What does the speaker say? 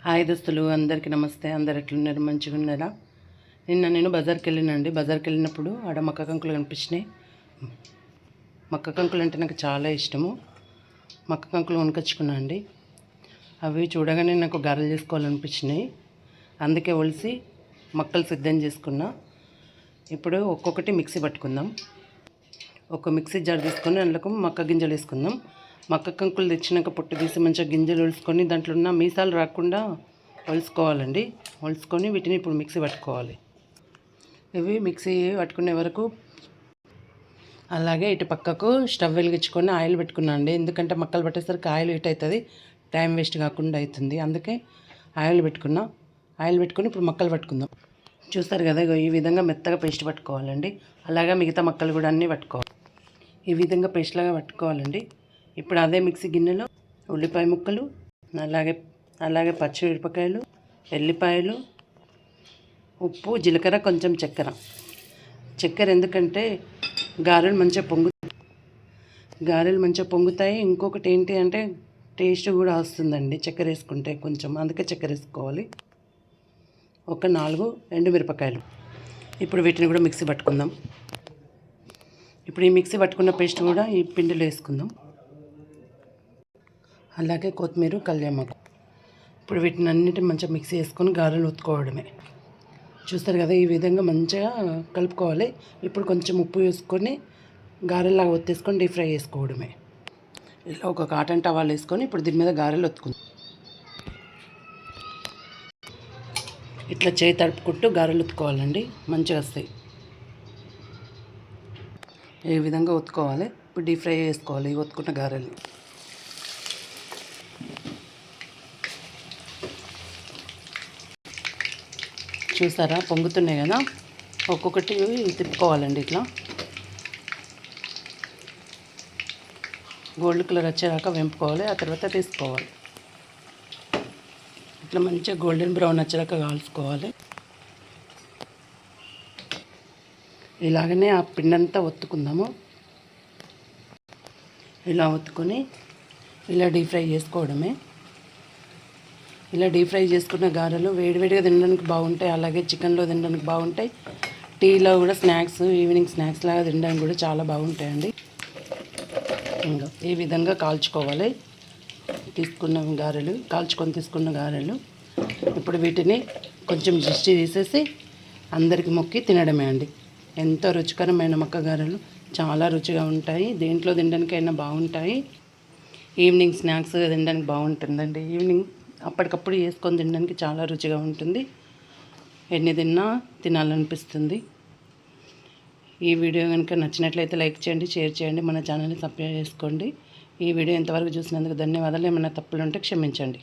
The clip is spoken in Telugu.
హాయ్ దోస్తులు, అందరికీ నమస్తే. అందరు ఎట్లున్నారు? మంచిగా ఉన్నారా? నిన్న నేను బజార్కి వెళ్ళినండి. బజార్కి వెళ్ళినప్పుడు ఆడ మక్క కంకులు కనిపించినాయి. మక్క కంకులు అంటే నాకు చాలా ఇష్టము. మక్క కంకులు కొనుకొచ్చుకున్నా అండి. అవి చూడగానే నాకు గారెలు చేసుకోవాలనిపించినాయి. అందుకే ఒలిసి మక్కలు సిద్ధం చేసుకున్నా. ఇప్పుడు ఒక్కొక్కటి మిక్సీ పట్టుకుందాం. ఒక మిక్సీ జార్ తీసుకొని అందులో మక్క గింజలు వేసుకుందాం. మక్క కంకులు తెచ్చినాక పొట్టు తీసి మంచిగా గింజలు ఒలుసుకొని దాంట్లో ఉన్న మీసాలు రాకుండా ఒలుసుకోవాలండి. ఒలుసుకొని వీటిని ఇప్పుడు మిక్సీ పట్టుకోవాలి. ఇవి మిక్సీ పట్టుకునే వరకు అలాగే ఇటు పక్కకు స్టవ్ వెలిగించుకొని ఆయిల్ పెట్టుకున్నా అండి. ఎందుకంటే మక్కలు పట్టేసరికి ఆయిల్ హీట్ అవుతుంది, టైం వేస్ట్ కాకుండా అవుతుంది. అందుకే ఆయిల్ పెట్టుకున్నా. ఆయిల్ పెట్టుకొని ఇప్పుడు మక్కలు పట్టుకుందాం. చూస్తారు కదా, ఈ విధంగా మెత్తగా పేస్ట్ పట్టుకోవాలండి. అలాగే మిగతా మక్కలు కూడా అన్నీ పట్టుకోవాలి. ఈ విధంగా పేస్ట్ లాగా పట్టుకోవాలండి. ఇప్పుడు అదే మిక్సీ గిన్నెలో ఉల్లిపాయ ముక్కలు, అలాగే పచ్చిమిరపకాయలు, ఎల్లిపాయలు, ఉప్పు, జీలకర్ర, కొంచెం చక్కెర ఎందుకంటే గారెలు మంచిగా పొంగుతాయి. ఇంకొకటి ఏంటి అంటే టేస్ట్ కూడా వస్తుందండి చక్కెర వేసుకుంటే కొంచెం, అందుకే చక్కెర వేసుకోవాలి. ఒక 4 ఎండుమిరపకాయలు. ఇప్పుడు వీటిని కూడా మిక్సీ పట్టుకుందాం. ఇప్పుడు ఈ మిక్సీ పట్టుకున్న పేస్ట్ కూడా ఈ పిండిలో వేసుకుందాం. అలాగే కొత్తిమీర, కళ్యామాకు. ఇప్పుడు వీటిని అన్నిటిని మంచిగా మిక్సీ వేసుకొని గారెలు ఒత్తుకోవడమే. చూస్తారు కదా, ఈ విధంగా మంచిగా కలుపుకోవాలి. ఇప్పుడు కొంచెం ఉప్పు వేసుకొని గారెలాగా ఒత్తేసుకొని డీప్ ఫ్రై చేసుకోవడమే. ఇలా ఒక కాటన్ టవాల్ వేసుకొని ఇప్పుడు దీని మీద గారెలు ఒత్తుకుందాం. ఇట్లా చేయి తడుపుకుంటూ గారెలు ఒత్తుకోవాలండి, మంచిగా వస్తాయి. ఈ విధంగా ఒత్తుకోవాలి. ఇప్పుడు డీప్ ఫ్రై చేసుకోవాలి ఈ ఒత్తుకున్న గారెలు. చూసారా, పొంగుతున్నాయి కదా. ఒక్కొక్కటి తిప్పుకోవాలండి. ఇట్లా గోల్డ్ కలర్ వచ్చేదాకా వెంపుకోవాలి. ఆ తర్వాత తీసుకోవాలి. ఇట్లా మంచిగా గోల్డెన్ బ్రౌన్ వచ్చేదాకా కాల్చుకోవాలి. ఇలాగనే ఆ పిండంతా ఒత్తుకుందాము. ఇలా ఒత్తుకొని ఇలా డీప్ ఫ్రై చేసుకోవడమే. ఇలా డీప్ ఫ్రై చేసుకున్న గారెలు వేడివేడిగా తినడానికి బాగుంటాయి. అలాగే చికెన్లో తినడానికి బాగుంటాయి. టీలో కూడా స్నాక్స్, ఈవినింగ్ స్నాక్స్ లాగా తినడానికి కూడా చాలా బాగుంటాయండి. ఇంకా ఈ విధంగా కాల్చుకోవాలి కాల్చుకొని తీసుకున్న గారెలు. ఇప్పుడు వీటిని కొంచెం దిష్టి తీసేసి అందరికి మొక్కి తినడమే అండి. ఎంతో రుచికరమైన మక్క గారెలు, చాలా రుచిగా ఉంటాయి. దేంట్లో తినడానికైనా బాగుంటాయి. ఈవినింగ్ స్నాక్స్ తినడానికి బాగుంటుందండి. ఈవినింగ్ అప్పటికప్పుడు వేసుకొని తినడానికి చాలా రుచిగా ఉంటుంది. ఎన్ని తిన్నా తినాలనిపిస్తుంది. ఈ వీడియో కనుక నచ్చినట్లయితే లైక్ చేయండి, షేర్ చేయండి, మన ఛానల్ని సబ్స్క్రైబ్ చేసుకోండి. ఈ వీడియో ఎంతవరకు చూసినందుకు ధన్యవాదాలు. ఏమైనా తప్పులు ఉంటే క్షమించండి.